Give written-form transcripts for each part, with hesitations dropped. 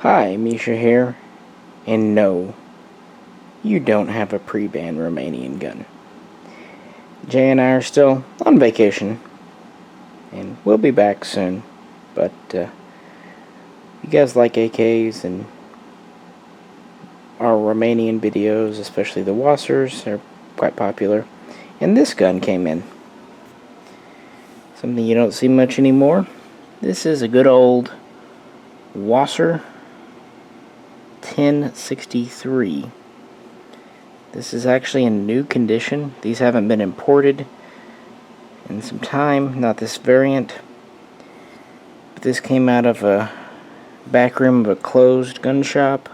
Hi, Misha here, and no, you don't have a Preban Romanian gun. Jay and I are still on vacation, and we'll be back soon, but you guys like AKs and our Romanian videos, especially the WASRs, they're quite popular, and this gun came in. Something you don't see much anymore. This is a good old WASR-10 This is actually in new condition. These haven't been imported in some time. Not this variant. But this came out of a back room of a closed gun shop.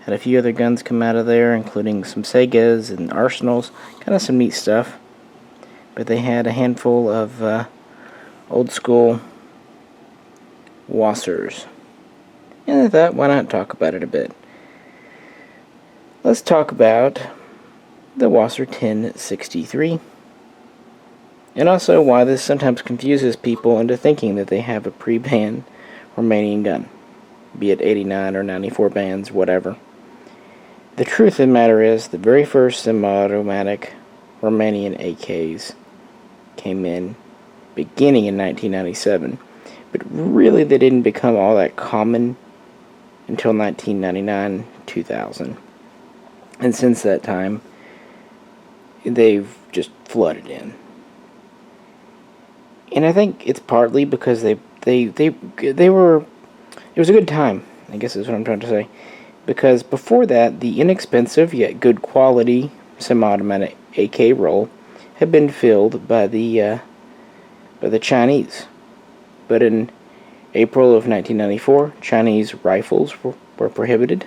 Had a few other guns come out of there, including some Segas and Arsenals. Kind of some neat stuff. But they had a handful of old school WASRs. And I thought, why not talk about it a bit? Let's talk about the WASR-10 and also why this sometimes confuses people into thinking that they have a pre-ban Romanian gun, be it 89 or 94 bands, whatever. The truth of the matter is, the very first semi-automatic Romanian AKs came in beginning in 1997, but really they didn't become all that common until 1999-2000. And since that time, they've just flooded in. And I think it's partly because they were, it was a good time, I guess is what I'm trying to say. Because before that, the inexpensive yet good quality semi-automatic AK roll had been filled by the Chinese. But in April of 1994, Chinese rifles were prohibited.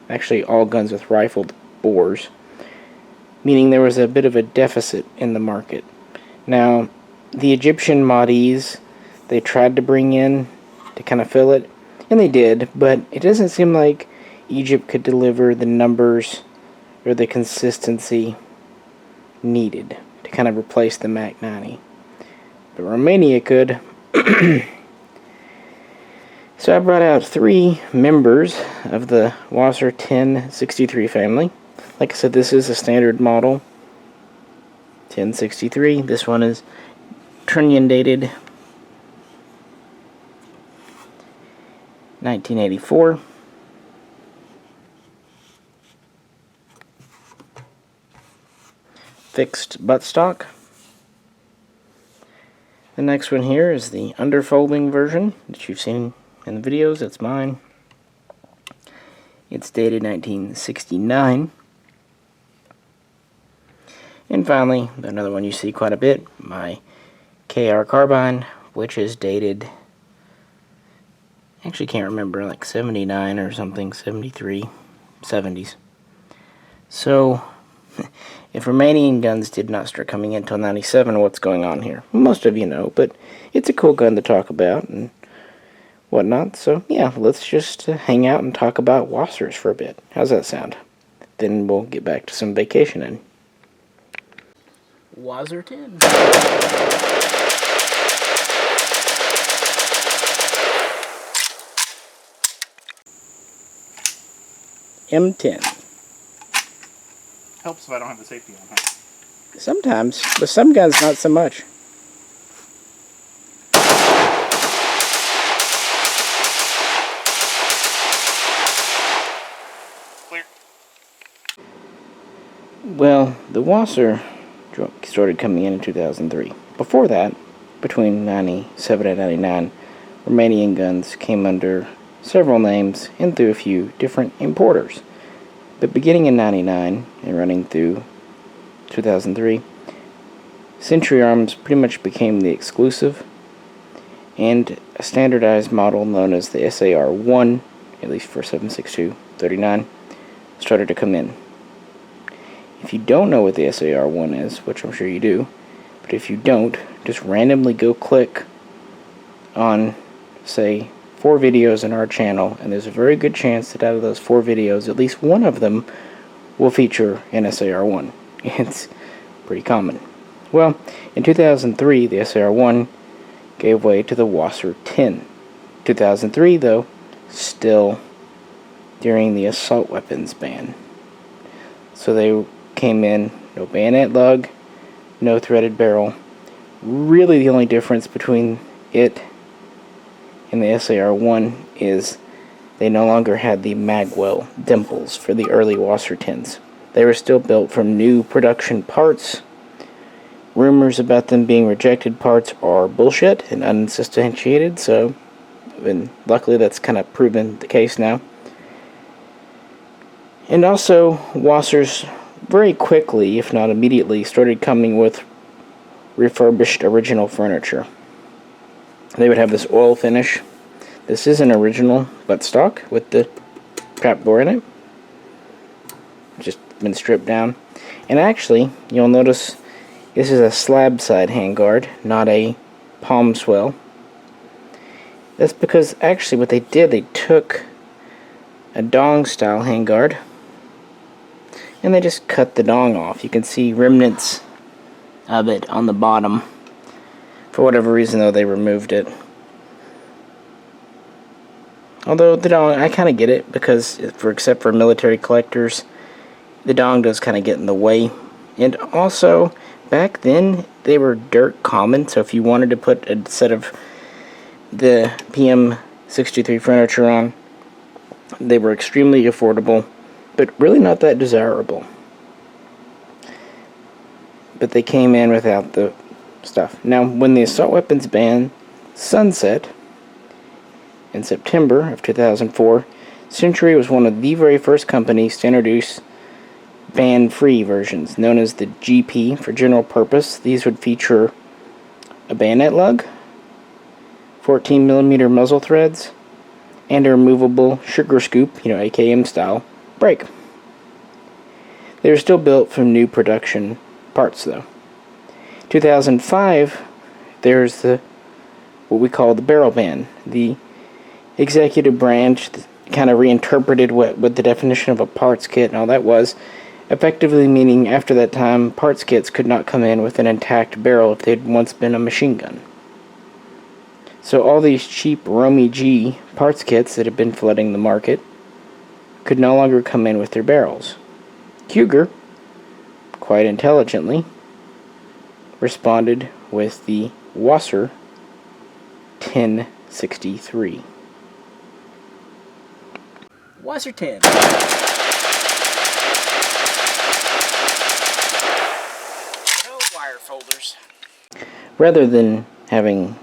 Actually, all guns with rifled bores, meaning there was a bit of a deficit in the market. Now, the Egyptian Mahdi's, they tried to bring in to kind of fill it, and they did, but it doesn't seem like Egypt could deliver the numbers or the consistency needed to kind of replace the Mac 90. But Romania could. So I brought out 3 members of the WASR-10 family. Like I said, this is a standard model 1063. This one is Trunnion dated 1984. Fixed buttstock. The next one here is the underfolding version that you've seen in the videos. That's mine. It's dated 1969. And finally, another one you see quite a bit, my KR carbine, which is dated, actually can't remember, like 79 or something, 73, 70s. So, if Romanian guns did not start coming in until 97, what's going on here? Most of you know, but it's a cool gun to talk about and whatnot. So, yeah, let's just hang out and talk about WASRs for a bit. How's that sound? Then we'll get back to some vacationing. WASR-10. M10. Helps if I don't have the safety on, huh? Sometimes, but some guns not so much. Clear. Well, the WASR started coming in 2003. Before that, between 97 and 99, Romanian guns came under several names and through a few different importers. But beginning in 99 and running through 2003, Century Arms pretty much became the exclusive, and a standardized model known as the SAR-1, at least for 7.62-39, started to come in. If you don't know what the SAR-1 is, which I'm sure you do, but if you don't, just randomly go click on, say, 4 videos in our channel, and there's a very good chance that out of those 4 videos, at least one of them will feature an SAR-1. It's pretty common. Well, in 2003, the SAR-1 gave way to the WASR-10. 2003, though, still during the assault weapons ban. So they came in, no bayonet lug, no threaded barrel. Really the only difference between it and the SAR-1 is they no longer had the magwell dimples for the early WASR-10s. They were still built from new production parts. Rumors about them being rejected parts are bullshit and unsubstantiated, and luckily that's kind of proven the case now. And also, WASRs very quickly, if not immediately, started coming with refurbished original furniture. They would have this oil finish. This is an original buttstock with the trapdoor in it. Just been stripped down. And actually, you'll notice this is a slab side handguard, not a palm swell. That's because actually what they did, they took a dong style handguard and they just cut the dong off. You can see remnants of it on the bottom. For whatever reason though, they removed it. Although the dong, I kind of get it, because except for military collectors, the dong does kind of get in the way. And also, back then, they were dirt common, so if you wanted to put a set of the PM63 furniture on, they were extremely affordable, but really not that desirable. But they came in without the stuff. Now, when the assault weapons ban sunset in September of 2004, Century was one of the very first companies to introduce ban-free versions, known as the GP for general purpose. These would feature a bayonet lug, 14mm muzzle threads, and a removable sugar scoop, AKM style, brake. They were still built from new production parts though. 2005, there's what we call the barrel ban. The executive branch kind of reinterpreted what the definition of a parts kit and all that was, effectively meaning after that time parts kits could not come in with an intact barrel if they'd once been a machine gun. So all these cheap Romy G parts kits that had been flooding the market could no longer come in with their barrels. Cugir, quite intelligently, responded with the WASR-1063. WASR-10. No wire folders. Rather than having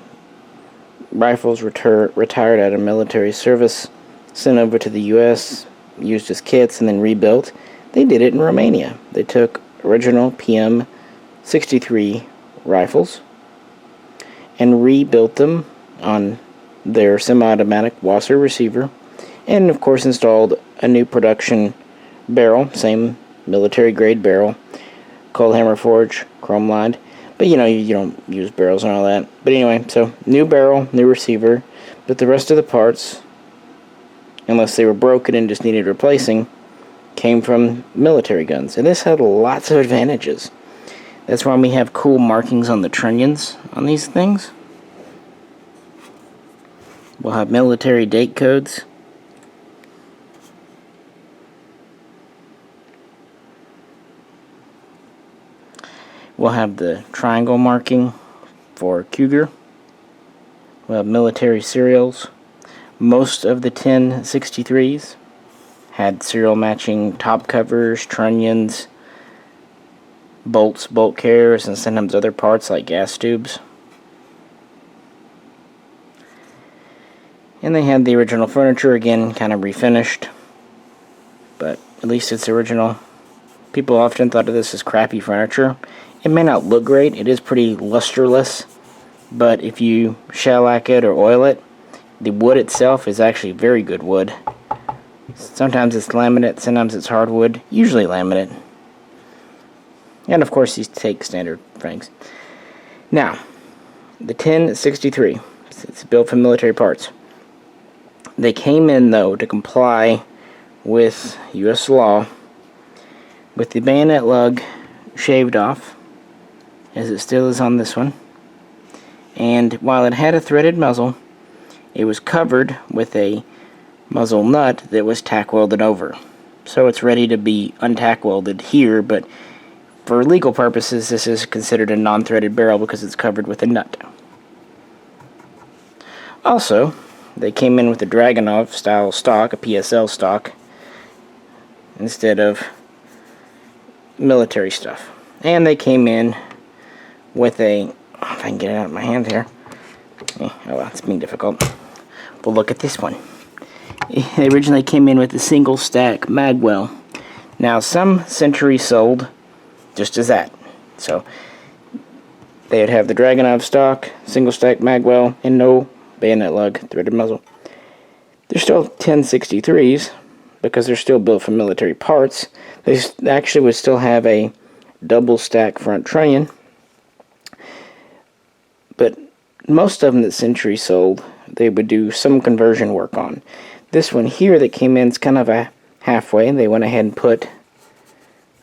rifles retired out of military service sent over to the U.S., used as kits, and then rebuilt, they did it in Romania. They took original PM63 rifles and rebuilt them on their semi-automatic WASR receiver, and of course installed a new production barrel, same military grade barrel, cold hammer forge, chrome lined, but you don't use barrels and all that. But anyway, so new barrel, new receiver, but the rest of the parts, unless they were broken and just needed replacing, came from military guns. And this had lots of advantages. That's why we have cool markings on the trunnions on these things. We'll have military date codes. We'll have the triangle marking for Cugir. We'll have military serials. Most of the 1063s had serial matching top covers, trunnions, bolts, bolt carriers, and sometimes other parts like gas tubes. And they had the original furniture, again, kind of refinished, but at least it's original. People often thought of this as crappy furniture. It may not look great, it is pretty lusterless, but if you shellac it or oil it, the wood itself is actually very good wood. Sometimes it's laminate, sometimes it's hardwood, usually laminate. And of course these take standard frames. Now, the 1063, it's built from military parts. They came in though to comply with US law with the bayonet lug shaved off, as it still is on this one. And while it had a threaded muzzle, it was covered with a muzzle nut that was tack welded over. So it's ready to be untack welded here, but for legal purposes this is considered a non-threaded barrel because it's covered with a nut. Also, they came in with a Dragunov style stock, a PSL stock, instead of military stuff. And they came in with a, if I can get it out of my hand here. Oh well, it's being difficult. But look at this one. They originally came in with a single stack magwell. Now some Century sold just as that. So they would have the Dragunov stock, single stack magwell, and no bayonet lug threaded muzzle. They're still 1063s because they're still built from military parts. They actually would still have a double stack front trunnion, but most of them that Century sold, they would do some conversion work on. This one here that came in is kind of a halfway. They went ahead and put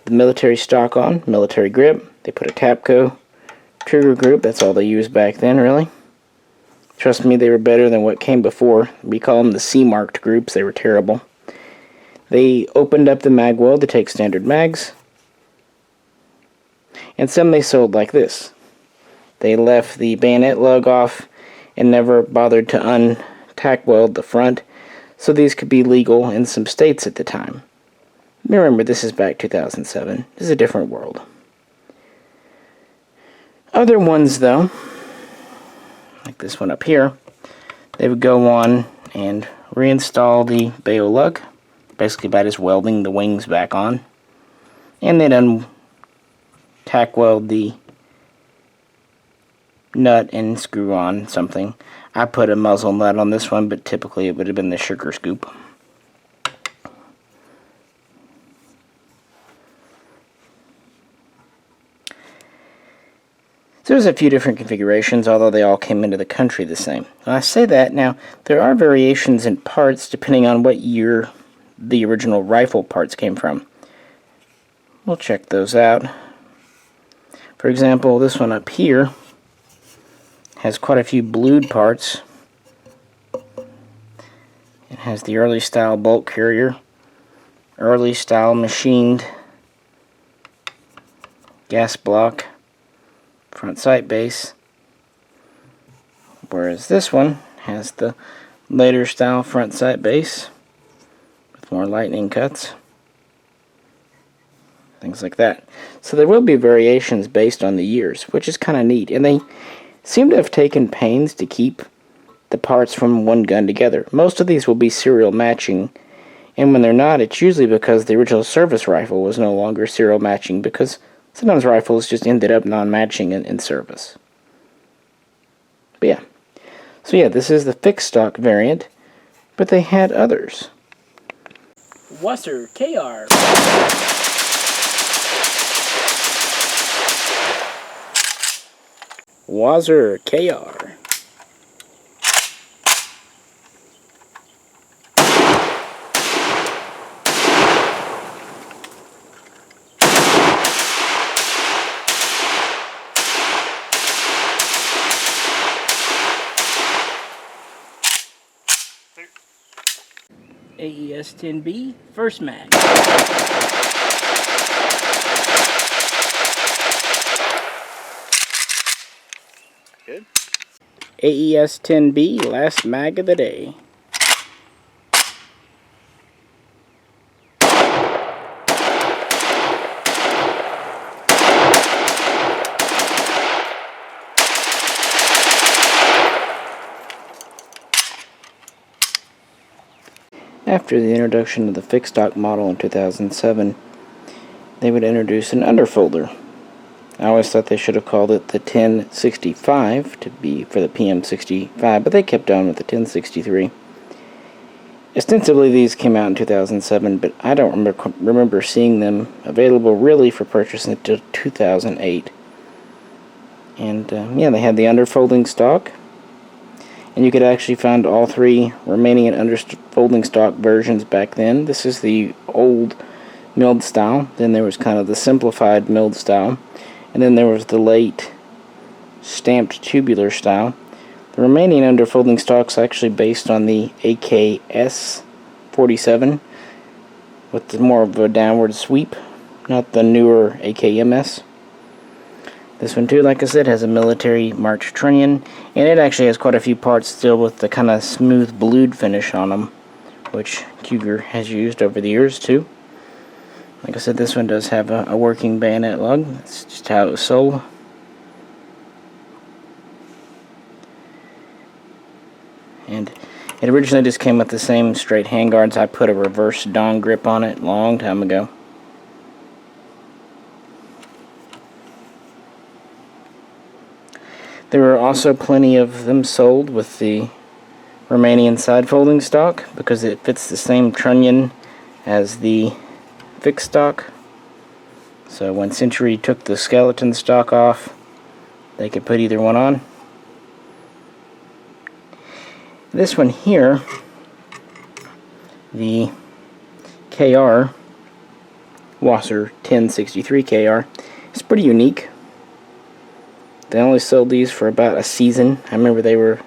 the military stock on, military grip. They put a Tapco trigger group. That's all they used back then, really. Trust me, they were better than what came before. We call them the C-marked groups. They were terrible. They opened up the mag weld to take standard mags. And some they sold like this. They left the bayonet lug off and never bothered to untack weld the front, so these could be legal in some states at the time. Remember, this is back 2007. This is a different world. Other ones, though, like this one up here, they would go on and reinstall the bayo lug, basically by just welding the wings back on, and they'd tack weld the nut and screw on something. I put a muzzle nut on this one, but typically it would have been the sugar scoop. So there's a few different configurations, although they all came into the country the same. And I say that, now there are variations in parts depending on what year the original rifle parts came from. We'll check those out. For example, this one up here has quite a few blued parts. It has the early style bolt carrier, early style machined gas block, front sight base, whereas this one has the later style front sight base with more lightning cuts, things like that. So there will be variations based on the years, which is kind of neat, and they seem to have taken pains to keep the parts from one gun together. Most of these will be serial matching, and when they're not, it's usually because the original service rifle was no longer serial matching, because sometimes rifles just ended up non-matching in service. But yeah. So yeah, this is the fixed stock variant, but they had others. WASR KR. WASR KR. AES-10B, first mag. Good. AES-10B, last mag of the day. After the introduction of the fixed stock model in 2007, they would introduce an underfolder. I always thought they should have called it the 1065 to be for the PM65, but they kept on with the 1063. Ostensibly these came out in 2007, but I don't remember seeing them available really for purchase until 2008. And yeah, they had the underfolding stock, and you could actually find all three Romanian underfolding stock versions back then. This is the old milled style, then there was kind of the simplified milled style, and then there was the late stamped tubular style. The Romanian underfolding stock is actually based on the AKs 47 with more of a downward sweep, not the newer AKMS. This one too, like I said, has a military March trunnion, and it actually has quite a few parts still with the kind of smooth blued finish on them, which Cugir has used over the years too. Like I said, this one does have a working bayonet lug. That's just how it was sold. And it originally just came with the same straight handguards. I put a reverse dong grip on it a long time ago. There were also plenty of them sold with the Romanian side folding stock because it fits the same trunnion as the fixed stock. So when Century took the skeleton stock off, they could put either one on. This one here, the KR WASR-10 63 KR, is pretty unique. They only sold these for about a season. I remember they were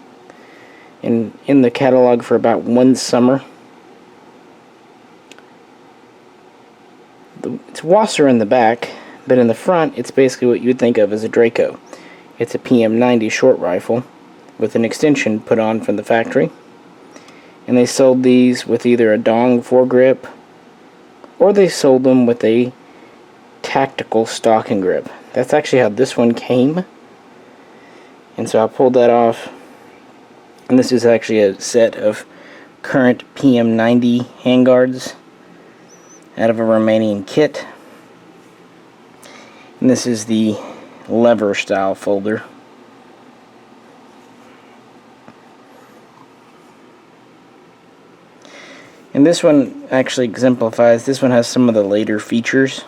in the catalog for about one summer. It's WASR in the back, but in the front it's basically what you would think of as a Draco. It's a PM90 short rifle with an extension put on from the factory. And they sold these with either a dong foregrip or they sold them with a tactical stocking grip. That's actually how this one came. And so I pulled that off, and this is actually a set of current PM90 handguards out of a Romanian kit. And this is the lever style folder. And this one actually exemplifies, this one has some of the later features.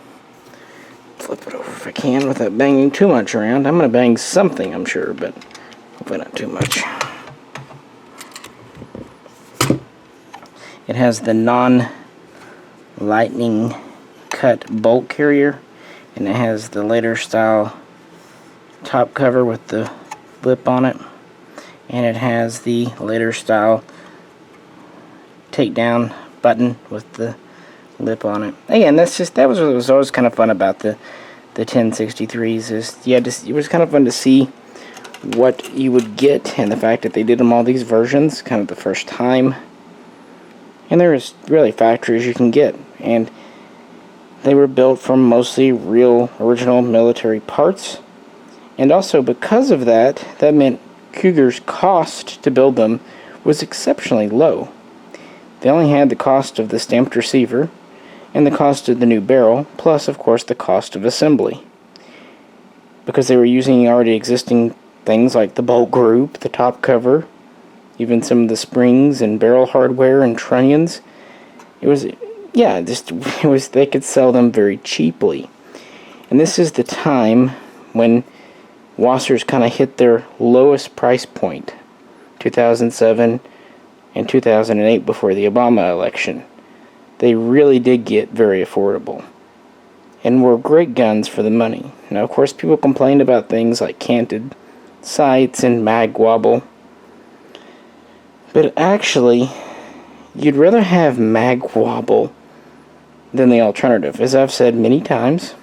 Flip it over if I can without banging too much around. I'm going to bang something, I'm sure, but hopefully not too much. It has the non-lightning cut bolt carrier, and it has the later style top cover with the lip on it, and it has the later style takedown button with the lip on it. Again, that was what was always kind of fun about the 1063s. It was kind of fun to see what you would get, and the fact that they did them all these versions, kind of the first time. And there is really factories you can get, and they were built from mostly real original military parts. And also because of that, that meant Cugir's cost to build them was exceptionally low. They only had the cost of the stamped receiver and the cost of the new barrel, plus of course the cost of assembly. Because they were using already existing things like the bolt group, the top cover, even some of the springs and barrel hardware and trunnions. They could sell them very cheaply. And this is the time when WASRs kind of hit their lowest price point, 2007 and 2008 before the Obama election. They really did get very affordable and were great guns for the money. Now, of course, people complained about things like canted sights and mag wobble, but actually, you'd rather have mag wobble than the alternative. As I've said many times,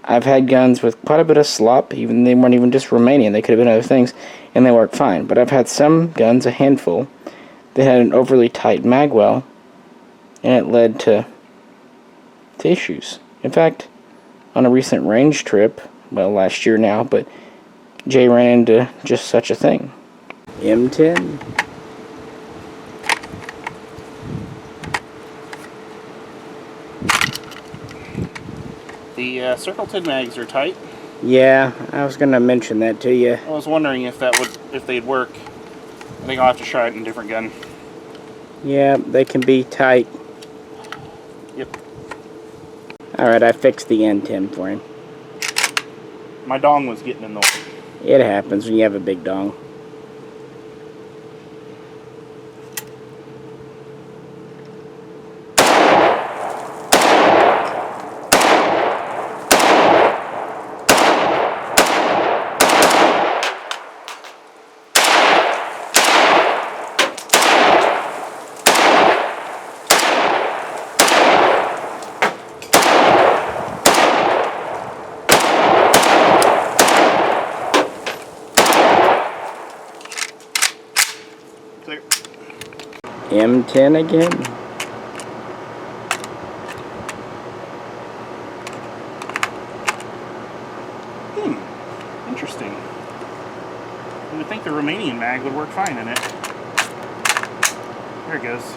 I've had guns with quite a bit of slop, even they weren't even just Romanian, they could have been other things, and they worked fine. But I've had some guns, a handful, that had an overly tight mag well, and it led to issues. In fact, on a recent range trip, well, last year now, but Jay ran into just such a thing. M10. The circle-ted mags are tight. Yeah, I was going to mention that to you. I was wondering if they'd work. I think I'll have to try it in a different gun. Yeah, they can be tight. Yep. Alright, I fixed the N10 for him. My dong was getting in the way. It happens when you have a big dong. M10 again? Interesting. You would think the Romanian mag would work fine in it. There it goes.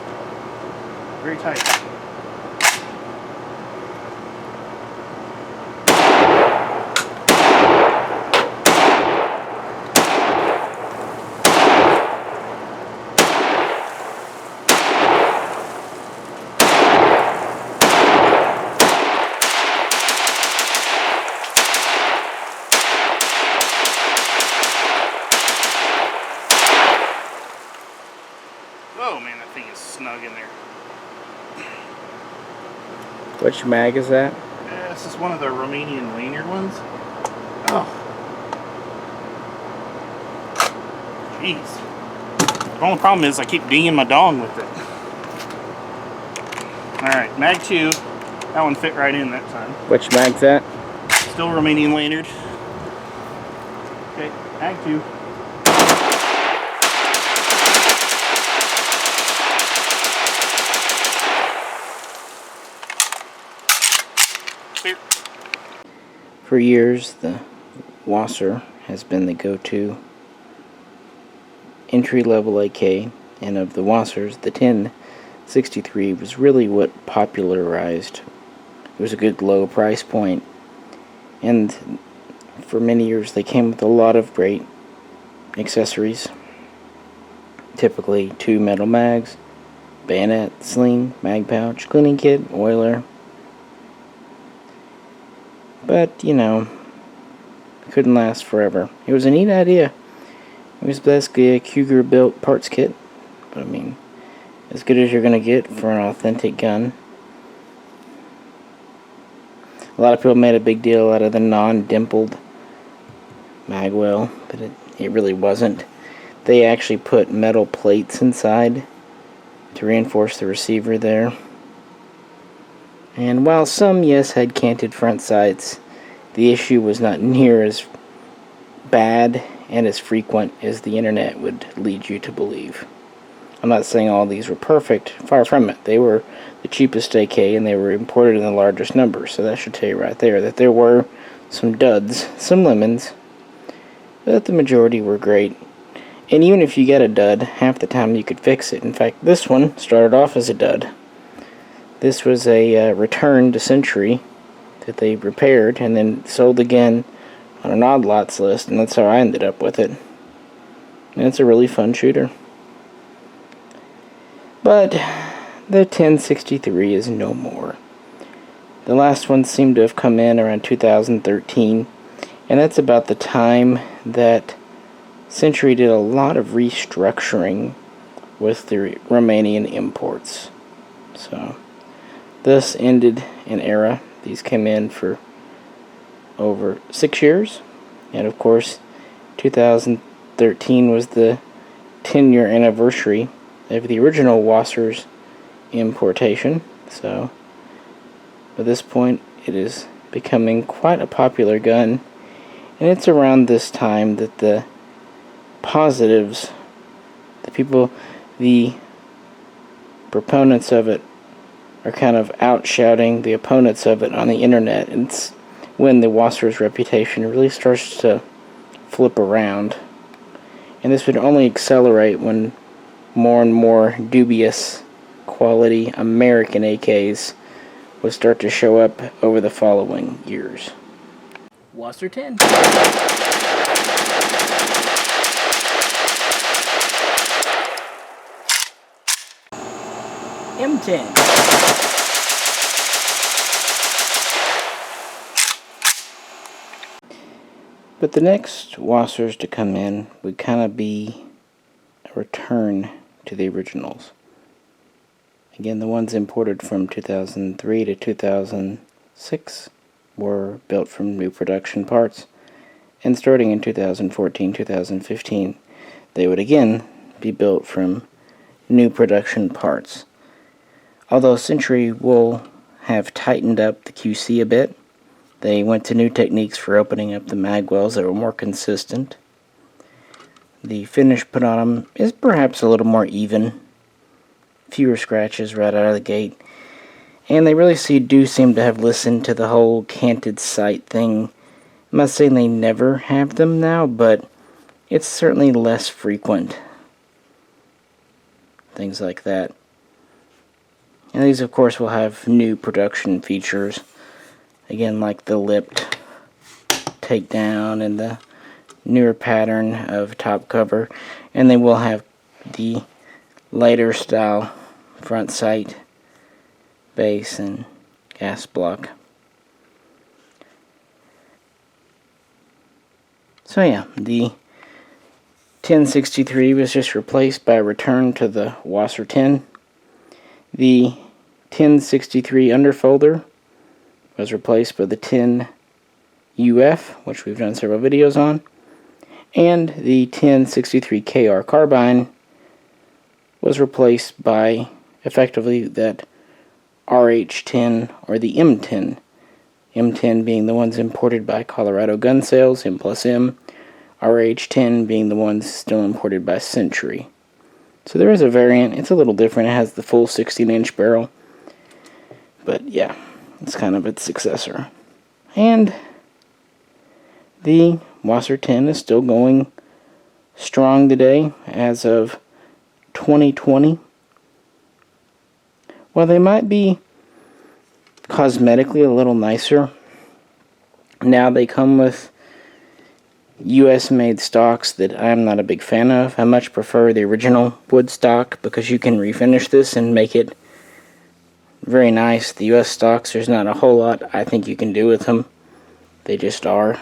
Very tight. Oh man, that thing is snug in there. Which mag is that? This is one of the Romanian lanyard ones. Oh. Jeez. The only problem is I keep dinging my dong with it. Alright, mag 2. That one fit right in that time. Which mag's that? Still Romanian lanyard. Okay, mag 2. Clear. For years, the WASR has been the go-to entry-level AK, and of the WASRs, the 1063 was really what popularized. It was a good low price point, and for many years they came with a lot of great accessories. Typically 2 metal mags, bayonet, sling, mag pouch, cleaning kit, oiler. But, you know, it couldn't last forever. It was a neat idea. It was basically a Cugir built parts kit. But I mean, as good as you're going to get for an authentic gun. A lot of people made a big deal out of the non-dimpled magwell, but it really wasn't. They actually put metal plates inside to reinforce the receiver there. And while some, yes, had canted front sights, the issue was not near as bad and as frequent as the internet would lead you to believe. I'm not saying all these were perfect, far from it. They were the cheapest AK and they were imported in the largest numbers, so that should tell you right there that there were some duds, some lemons, but the majority were great. And even if you get a dud, half the time you could fix it. In fact, this one started off as a dud. This was a return to Century that they repaired and then sold again on an odd lots list, and that's how I ended up with it. And it's a really fun shooter. But the 1063 is no more. The last one seemed to have come in around 2013, and that's about the time that Century did a lot of restructuring with the Romanian imports. So this ended an era. These came in for over 6 years, and of course 2013 was the 10-year anniversary of the original WASR's importation. So at this point it is becoming quite a popular gun, and it's around this time that the positives, the proponents of it are kind of outshouting the opponents of it on the internet. It's when the WASR's reputation really starts to flip around, and this would only accelerate when more and more dubious quality American AKs would start to show up over the following years. WASR-10. M10. But the next WASRs to come in would kind of be a return to the originals. Again, the ones imported from 2003 to 2006 were built from new production parts, and starting in 2014-2015 they would again be built from new production parts. Although Century will have tightened up the QC a bit, they went to new techniques for opening up the magwells that were more consistent. The finish put on them is perhaps a little more even, fewer scratches right out of the gate. And they really do seem to have listened to the whole canted sight thing. I'm not saying they never have them now, but it's certainly less frequent. Things like that. And these, of course, will have new production features. Again, like the lipped takedown and the newer pattern of top cover. And they will have the lighter style front sight, base, and gas block. So yeah, the 1063 was just replaced by a return to the WASR-10. The 1063 underfolder was replaced by the 10 UF, which we've done several videos on. And the 1063 KR carbine was replaced by effectively that RH10 or the M10. M10 being the ones imported by Colorado Gun Sales, M plus M. RH10 being the ones still imported by Century. So there is a variant. It's a little different. It has the full 16-inch barrel. But yeah, it's kind of its successor. And the WASR-10 is still going strong today as of 2020. While they might be cosmetically a little nicer, now they come with US-made stocks that I'm not a big fan of. I much prefer the original wood stock because you can refinish this and make it very nice. The US stocks, there's not a whole lot I think you can do with them. They just are.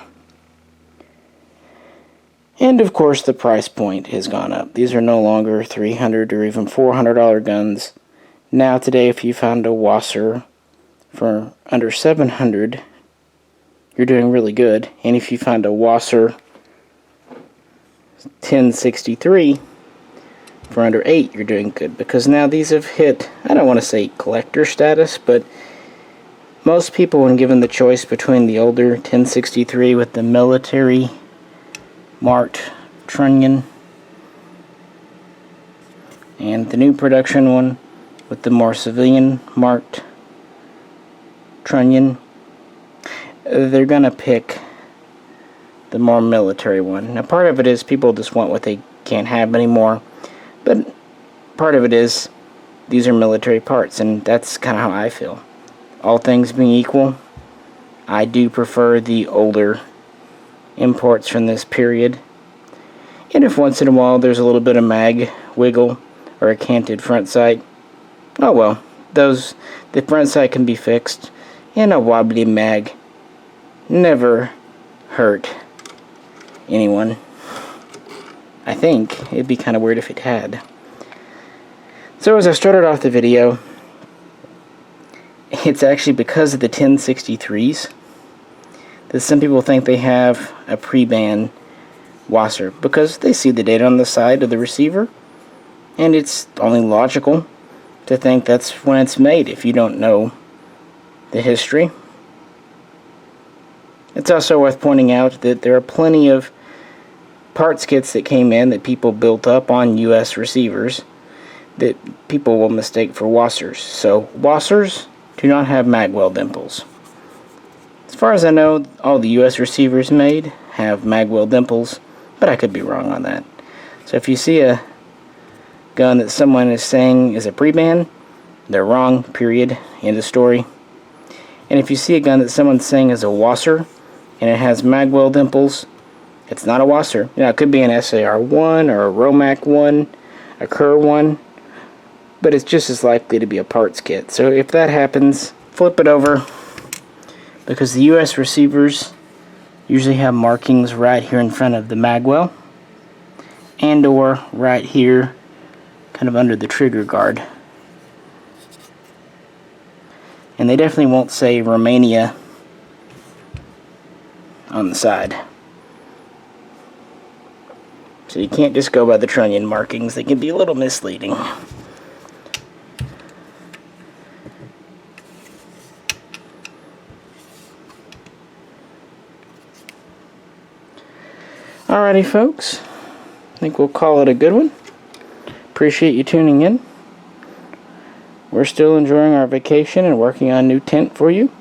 And of course the price point has gone up. These are no longer $300 or even $400 guns. Now today, if you found a WASR for under $700, you're doing really good. And if you find a WASR 1063 for under $8, you're doing good. Because now these have hit, I don't want to say collector status, but most people, when given the choice between the older 1063 with the military marked Trunnion and the new production one with the more civilian marked Trunnion, they're gonna pick the more military one. Now part of it is people just want what they can't have anymore, but part of it is these are military parts, and that's kind of how I feel. All things being equal, I do prefer the older imports from this period. And if once in a while there's a little bit of mag wiggle or a canted front sight, oh well, the front sight can be fixed, and a wobbly mag never hurt anyone. I think it'd be kind of weird if it had. So as I started off the video, it's actually because of the 1063s that some people think they have a Preban WASR, because they see the data on the side of the receiver, and it's only logical to think that's when it's made if you don't know the history. It's also worth pointing out that there are plenty of parts kits that came in that people built up on US receivers that people will mistake for WASRs. So WASRs do not have magwell dimples. As far as I know, all the US receivers made have magwell dimples, but I could be wrong on that. So if you see a gun that someone is saying is a Preban, they're wrong, period, end of story. And if you see a gun that someone's saying is a WASR and it has magwell dimples, it's not a WASR. Now, it could be an SAR-1 or a Romac 1, a Kerr 1, but it's just as likely to be a parts kit. So if that happens, flip it over, because the US receivers usually have markings right here in front of the magwell, and or right here kind of under the trigger guard. And they definitely won't say Romania on the side. So you can't just go by the Trunnion markings. They can be a little misleading. Alrighty folks, I think we'll call it a good one. Appreciate you tuning in. we're still enjoying our vacation and working on a new tent for you.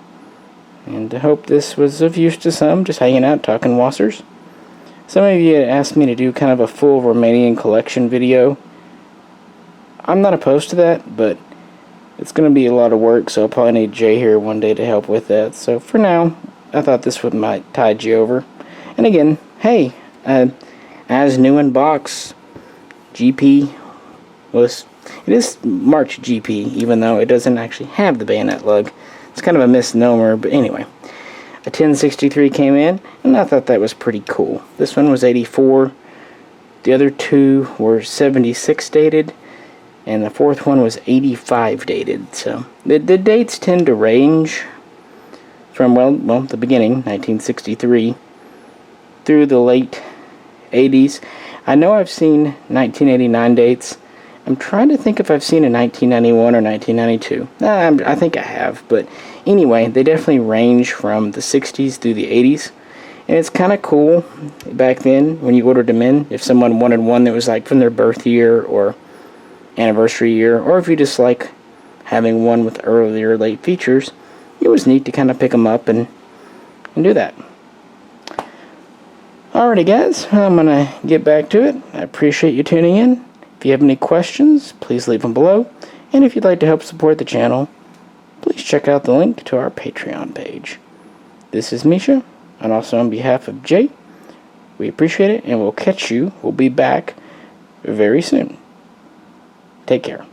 And I hope this was of use to some, just hanging out, talking WASRs. Some of you asked me to do kind of a full Romanian collection video. I'm not opposed to that, but it's going to be a lot of work, so I'll probably need Jay here one day to help with that. So for now, I thought this might tide you over. And again, hey, as new in box, GP was, it is March GP, even though it doesn't actually have the bayonet lug. It's kind of a misnomer, but anyway. A 1063 came in, and I thought that was pretty cool. This one was 84. The other two were 76 dated, and the fourth one was 85 dated. So the dates tend to range from, well, the beginning, 1963, through the late 80s. I know I've seen 1989 dates. I'm trying to think if I've seen a 1991 or 1992. I think I have, but anyway, they definitely range from the 60s through the 80s. And it's kind of cool back then when you ordered them in, if someone wanted one that was like from their birth year or anniversary year, or if you just like having one with early or late features, it was neat to kind of pick them up and do that. Alrighty guys, I'm going to get back to it. I appreciate you tuning in. If you have any questions, please leave them below. And if you'd like to help support the channel, please check out the link to our Patreon page. This is Misha, and also on behalf of Jay, we appreciate it, and we'll be back very soon. Take care.